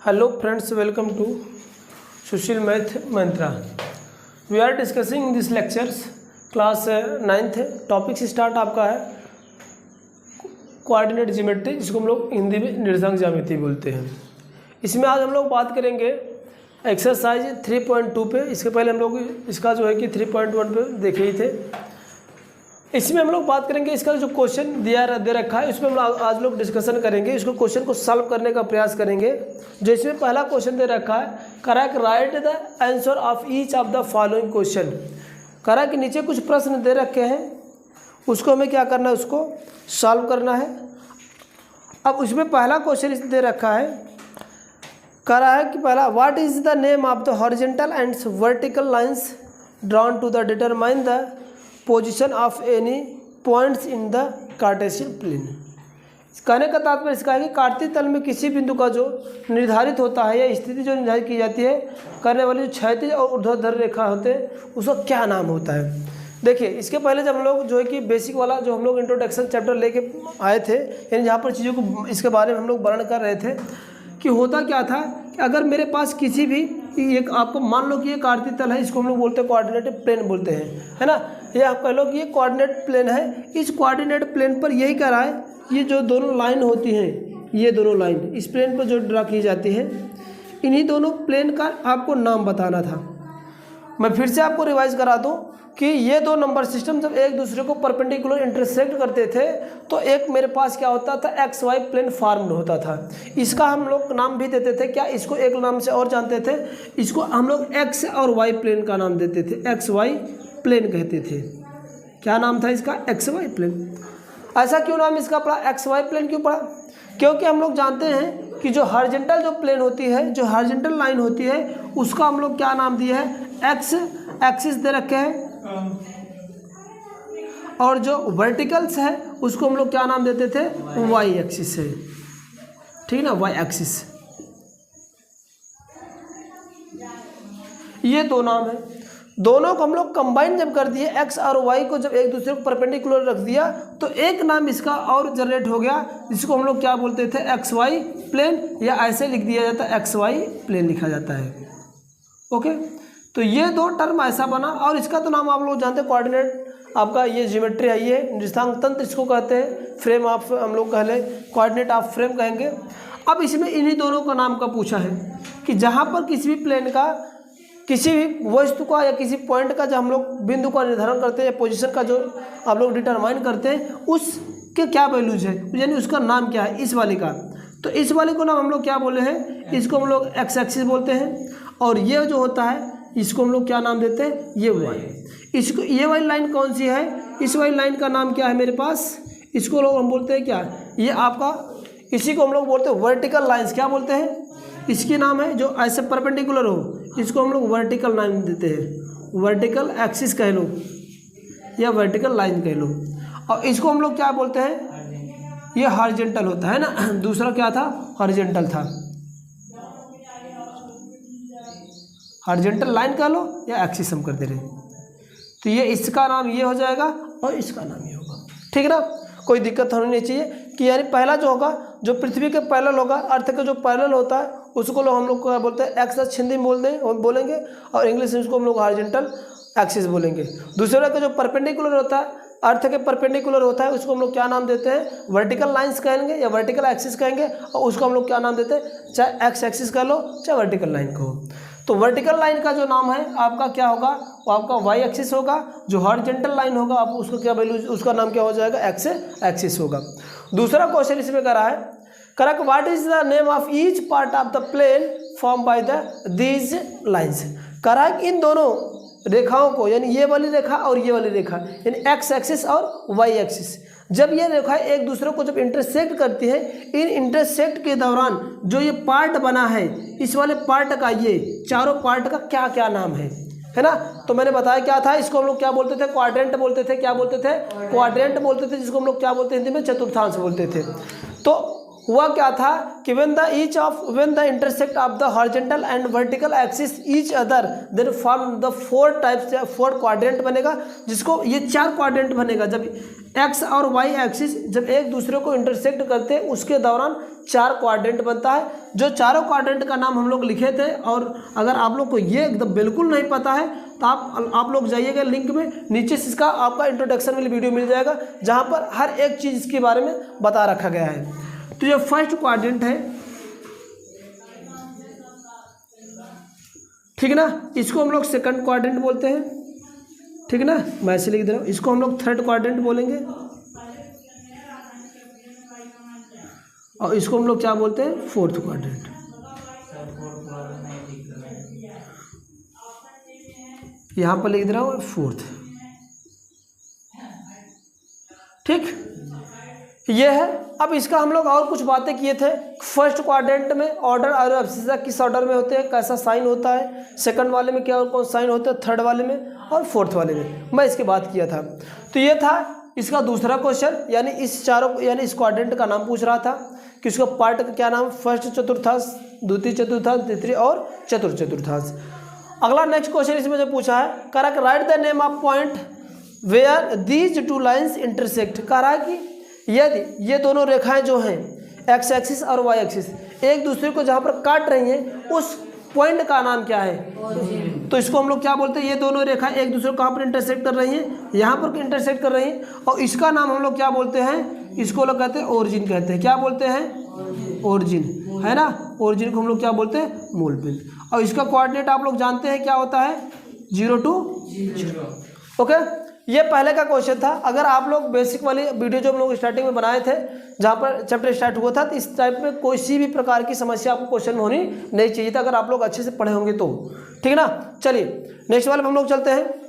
Hello friends, welcome to Sushil Math Mantra. We are discussing in this lectures class 9th topic से start आपका है coordinate geometry, जिसको हम लोग हिंदी में निर्देशांक ज्यामिति बोलते हैं। इसमें आज हम लोग बात करेंगे एक्सरसाइज 3.2 पे। इसके पहले हम लोग इसका जो है कि 3.1 पे देखे ही थे। इसमें हम लोग बात करेंगे इसका जो क्वेश्चन दे रखा है, इसमें हम आज लोग डिस्कशन करेंगे। इसको क्वेश्चन को सॉल्व करने का प्रयास करेंगे। जो इसमें पहला क्वेश्चन दे रखा है, correct right the answer of each of the following question. करा कि नीचे कुछ प्रश्न दे रखे हैं, उसको हमें क्या करना है, उसको सॉल्व करना है। अब उसमें पहला क्वेश्चन इस दे रखा है, करा है कि पहला what is the name of the horizontal and vertical lines drawn to the determine the position of any points in the Cartesian plane. कहने का तात्पर्य इसका है कि कार्तीय तल में किसी बिंदु का जो निर्धारित होता है या स्थिति जो निर्धारित की जाती है करने वाली जो क्षैतिज और ऊर्ध्वाधर रेखा होते हैं उसका क्या नाम होता है। देखिए, इसके पहले जब हम लोग जो है कि बेसिक वाला जो हम लोग इंट्रोडक्शन चैप्टर लेके आए थे, यानी जहाँ पर चीज़ों को इसके बारे में हम लोग वर्णन कर रहे थे कि होता क्या था कि अगर मेरे पास किसी भी एक आपको मान लो कि ये कार्तीय तल है, इसको हम लोग बोलते हैं कोऑर्डिनेट प्लेन बोलते हैं, है ना। ये आप कह लो कि ये कोऑर्डिनेट प्लेन है। इस कोऑर्डिनेट प्लेन पर यही कह रहा है, ये जो दोनों लाइन होती हैं, ये दोनों लाइन इस प्लेन पर जो ड्रा की जाती है, इन्हीं दोनों प्लेन का आपको नाम बताना था। मैं फिर से आपको रिवाइज करा दूं कि ये दो नंबर सिस्टम जब एक दूसरे को परपेंडिकुलर इंटरसेक्ट करते थे तो एक मेरे पास क्या होता था, एक्स वाई प्लेन फॉर्म्ड होता था। इसका हम लोग नाम भी देते थे, क्या इसको एक नाम से और जानते थे, इसको हम लोग एक्स और वाई प्लेन का नाम देते थे, एक्स वाई प्लेन कहते थे। क्या नाम था इसका, एक्स वाई प्लेन। ऐसा क्यों नाम इसका पड़ा, एक्स वाई प्लेन क्यों पड़ा? क्योंकि हम लोग जानते हैं कि जो हॉरिजॉन्टल जो प्लेन होती है, जो हॉरिजॉन्टल लाइन होती है, उसका हम लोग क्या नाम दिया है, एक्स एक्सिस दे रखे हैं, और जो वर्टिकल्स है उसको हम लोग क्या नाम देते थे, वाई एक्सिस है, ठीक ना, वाई एक्सिस। ये दो नाम है, दोनों को हम लोग कंबाइन जब कर दिए, एक्स और वाई को जब एक दूसरे को परपेंडिकुलर रख दिया तो एक नाम इसका और जनरेट हो गया, जिसको हम लोग क्या बोलते थे, एक्स वाई प्लेन, या ऐसे लिख दिया जाता है, एक्स वाई प्लेन लिखा जाता है। ओके, तो ये दो टर्म ऐसा बना। और इसका तो नाम आप लोग जानते हैं, कोऑर्डिनेट आपका ये ज्योमेट्री है, ये निर्देशांक तंत्र इसको कहते हैं, फ्रेम ऑफ हम लोग कह लें, कोऑर्डिनेट ऑफ फ्रेम कहेंगे। अब इसमें इन्हीं दोनों का नाम का पूछा है कि जहाँ पर किसी भी प्लेन का, किसी भी वस्तु का या किसी पॉइंट का जब हम लोग बिंदु का निर्धारण करते हैं या पोजीशन का जो आप लोग डिटरमाइन करते हैं, उसके क्या वैल्यूज है, यानी उसका नाम क्या है, इस वाले का। तो इस वाले को नाम हम लोग क्या बोले हैं, इसको हम लोग एक्स एक्सिस बोलते हैं। और ये जो होता है इसको हम लोग क्या नाम देते हैं, ये वाई। इसको ये वाली लाइन कौन सी है, इस वाली लाइन का नाम क्या है मेरे पास, इसको लोग हम बोलते हैं क्या, ये आपका, इसी को हम लोग बोलते हैं वर्टिकल लाइंस। क्या बोलते हैं, इसकी नाम है जो ऐसे परपेंडिकुलर हो, इसको हम लोग वर्टिकल लाइन देते हैं, वर्टिकल एक्सिस कह लो या वर्टिकल लाइन कह लो। और इसको हम लोग क्या बोलते हैं, ये हॉरिजॉन्टल होता है ना, दूसरा क्या था, हॉरिजॉन्टल था, हॉरिजॉन्टल लाइन कह लो या एक्सिस हम कर दे रहे हैं। तो ये इसका नाम ये हो जाएगा और इसका नाम ये होगा, ठीक है ना। कोई दिक्कत होनी नहीं चाहिए कि यानी पहला जो होगा, जो पृथ्वी के पैरेलल होगा, अर्थ का जो पैरेलल होता है उसको लोग हम लोग क्या बोलते हैं, एक्स अक्ष हिंदी में बोलेंगे, और इंग्लिश में उसको हम लोग हॉरिजॉन्टल एक्सिस बोलेंगे। दूसरा का जो परपेंडिकुलर होता है, अर्थ के परपेंडिकुलर होता है, उसको हम लोग क्या नाम देते हैं, वर्टिकल लाइंस कहेंगे या वर्टिकल एक्सिस कहेंगे, और उसको हम लोग क्या नाम देते हैं, चाहे एक्स एक्सिस कह लो चाहे वर्टिकल लाइन कहो। तो वर्टिकल लाइन का जो नाम है आपका क्या होगा, वो आपका वाई एक्सिस होगा। जो हॉरिजॉन्टल लाइन होगा आप उसको क्या वैल्यू, उसका नाम क्या हो जाएगा, एक्स एक्सिस होगा। दूसरा क्वेश्चन इसमें करा है, correct what is the name of each part of the plane form by the these lines. करा है इन दोनों रेखाओं को, यानी ये वाली रेखा और ये वाली रेखा, यानी एक्स एक्सिस और वाई एक्सिस, जब ये रेखा एक दूसरे को जब इंटरसेक्ट करती है, इन इंटरसेक्ट के दौरान जो ये पार्ट बना है, इस वाले पार्ट का, ये चारों पार्ट का क्या क्या नाम है ना। तो मैंने बताया क्या था, इसको हम लोग क्या बोलते थे, क्वाड्रेंट बोलते थे। क्या बोलते थे, क्वाड्रेंट बोलते थे, जिसको हम लोग क्या बोलते हैं हिंदी में, चतुर्थांश बोलते थे। तो हुआ क्या था कि when the intersect of the horizontal and vertical axis each other then form the four quadrant बनेगा, जिसको ये चार क्वाड्रेंट बनेगा। जब एक्स और वाई एक्सिस जब एक दूसरे को इंटरसेक्ट करते हैं उसके दौरान 4 क्वाड्रेंट बनता है। जो चारों क्वाड्रेंट का नाम हम लोग लिखे थे, और अगर आप लोग को ये एकदम बिल्कुल नहीं पता है तो आप लोग जाइएगा लिंक में, नीचे से इसका आपका इंट्रोडक्शन वाली वीडियो मिल जाएगा जहाँ पर हर एक चीज़ इसके बारे में बता रखा गया है। तो ये फर्स्ट क्वाड्रेंट है, ठीक ना, इसको हम लोग सेकंड क्वाड्रेंट बोलते हैं, ठीक ना, मैं ऐसे लिख दे रहा हूँ। इसको हम लोग थर्ड क्वाड्रेंट बोलेंगे, और इसको हम लोग क्या बोलते हैं, फोर्थ क्वाड्रेंट। यहाँ पर लिख दे रहा हूँ फोर्थ, ठीक, ये है। अब इसका हम लोग और कुछ बातें किए थे। फर्स्ट क्वाड्रेंट में ऑर्डर और अब्सिस्सा किस ऑर्डर में होते हैं, कैसा साइन होता है, सेकंड वाले में क्या और कौन साइन होता है, थर्ड वाले में और फोर्थ वाले में, मैं इसकी बात किया था। तो ये था इसका दूसरा क्वेश्चन, यानी इस क्वाड्रेंट का नाम पूछ रहा था कि उसका पार्ट का क्या नाम, फर्स्ट चतुर्थांश, द्वितीय चतुर्थांश, तृतीय और चतुर्थ चतुर्थांश। अगला नेक्स्ट क्वेश्चन इसमें जो पूछा है, कह रहा है write the name of point where these two lines intersect. कह रहा है कि यदि ये दोनों रेखाएं जो हैं एक्स एक्सिस और वाई एक्सिस एक दूसरे को जहाँ पर काट रही हैं उस पॉइंट का नाम क्या है, तो इसको हम लोग क्या बोलते हैं, ये दोनों रेखाएं एक दूसरे को कहाँ पर इंटरसेक्ट कर रही हैं, यहाँ पर इंटरसेक्ट कर रही हैं, और इसका नाम हम लोग क्या बोलते हैं, इसको लोग कहते हैं ओरिजिन कहते हैं। क्या बोलते हैं, ओरिजिन, है ना, ओरिजिन को हम लोग क्या बोलते हैं, मूल बिंदु। और इसका कोऑर्डिनेट आप लोग जानते हैं क्या होता है, 0 to 0। ओके, ये पहले का क्वेश्चन था। अगर आप लोग बेसिक वाली वीडियो जो हम लोग स्टार्टिंग में बनाए थे जहाँ पर चैप्टर स्टार्ट हुआ था, तो इस टाइप में कोई सी भी प्रकार की समस्या आपको क्वेश्चन में होनी नहीं चाहिए था, अगर आप लोग अच्छे से पढ़े होंगे तो, ठीक है ना। चलिए नेक्स्ट वाले में हम लोग चलते हैं।